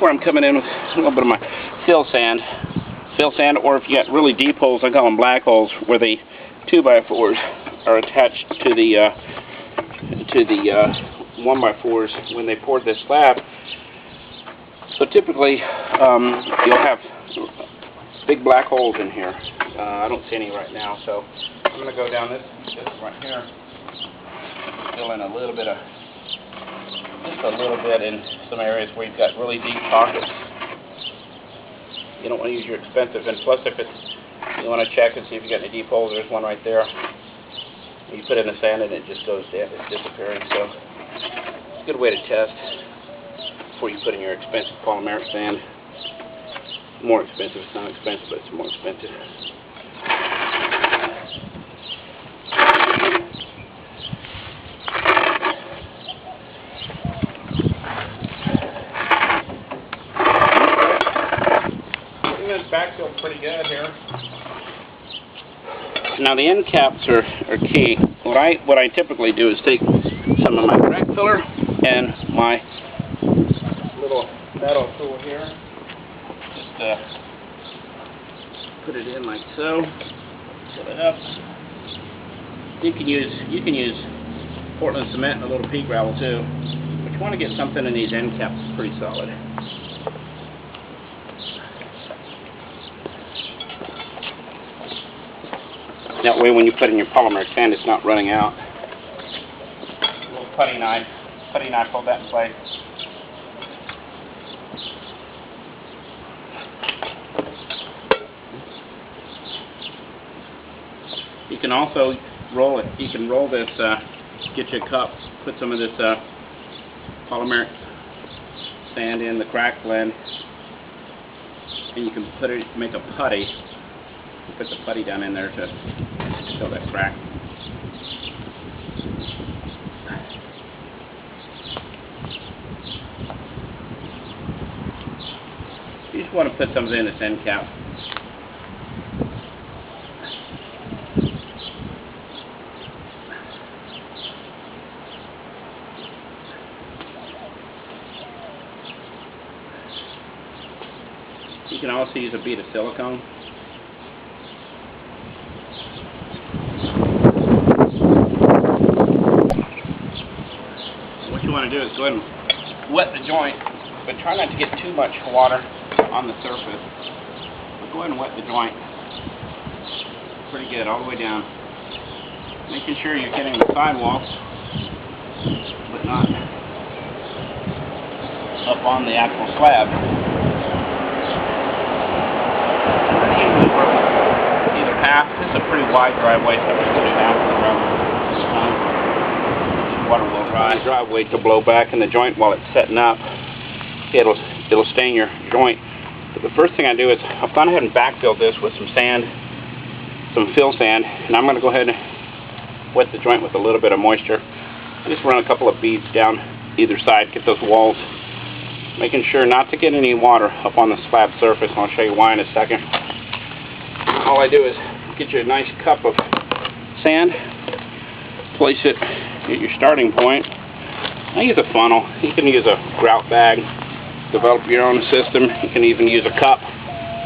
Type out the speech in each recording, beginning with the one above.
where I'm coming in with a little bit of my fill sand, or if you got really deep holes, I call them black holes, where the 2x4s are attached to the 1x4s when they poured this slab. So typically, you'll have big black holes in here. I don't see any right now, so I'm going to go down this right here, fill in a little bit in some areas where you've got really deep pockets. You don't want to use your expensive, and plus if you want to check and see if you got any deep holes, there's one right there. You put in the sand and it just goes down, it's disappearing. So it's a good way to test before you put in your expensive polymeric sand. More expensive, it's not expensive, but it's more expensive. Backfill pretty good here. Now the end caps are key. What I typically do is take some of my crack filler and my little metal tool here. Just put it in like so. Fill it up. You can use Portland cement and a little pea gravel too. But you want to get something in these end caps pretty solid. That way when you put in your polymeric sand, it's not running out. A little putty knife, hold that in place. You can also roll it. You can roll this, get you a cup, put some of this polymeric sand in the crack blend, and you can make a putty. Put the putty down in there to fill that crack. You just want to put some in this end cap. You can also use a bead of silicone. What you want to do is go ahead and wet the joint, but try not to get too much water on the surface. But go ahead and wet the joint pretty good all the way down, making sure you're getting the sidewalls, but not up on the actual slab. Either half. This is a pretty wide driveway, so I'm just going to do half of the driveway. Water will dry. The driveway to blow back in the joint while it's setting up. It'll stain your joint. But the first thing I do is I've gone ahead and backfilled this with some sand, some fill sand, and I'm going to go ahead and wet the joint with a little bit of moisture. I just run a couple of beads down either side, get those walls, making sure not to get any water up on the slab surface. I'll show you why in a second. All I do is get you a nice cup of sand, place it at your starting point. I use a funnel. You can use a grout bag, develop your own system. You can even use a cup.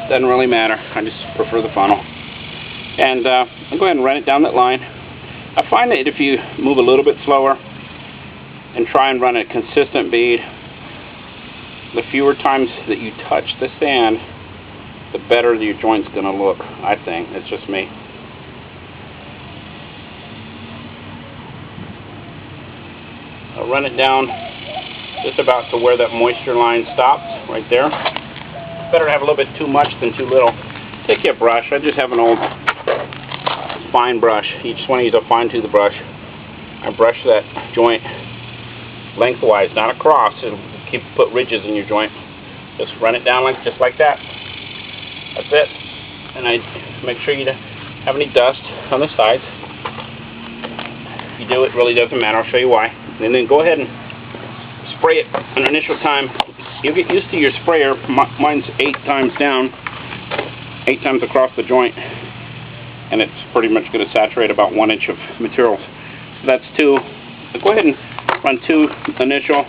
Doesn't really matter. I just prefer the funnel. And I'll go ahead and run it down that line. I find that if you move a little bit slower and try and run a consistent bead, the fewer times that you touch the sand, the better your joint's going to look, I think. It's just me. I'll run it down just about to where that moisture line stops, right there. Better have a little bit too much than too little. Take your brush. I just have an old fine brush. You just want to use a fine tooth brush. I brush that joint lengthwise, not across. It'll put ridges in your joint. Just run it down just like that. That's it. And I make sure you don't have any dust on the sides. If you do, it really doesn't matter. I'll show you why. And then go ahead and spray it an initial time. You'll get used to your sprayer. Mine's 8 times down, 8 times across the joint, and it's pretty much going to saturate about 1 inch of material. So that's 2. So go ahead and run 2 initial,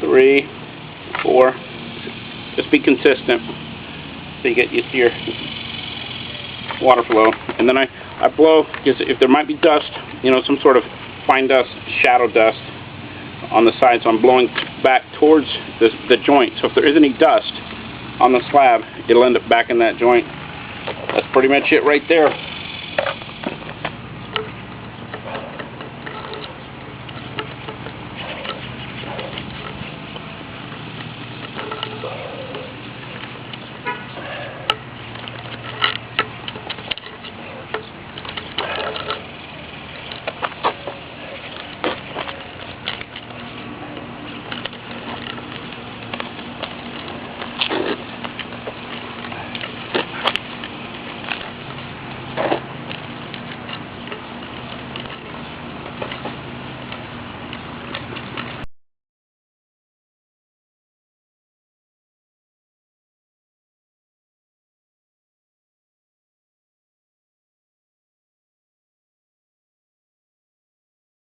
3, 4. Just be consistent so you get used to your water flow. And then I blow, because if there might be dust, you know, some sort of fine dust, shadow dust on the side, so I'm blowing back towards the joint. So if there is any dust on the slab, it'll end up back in that joint. That's pretty much it right there.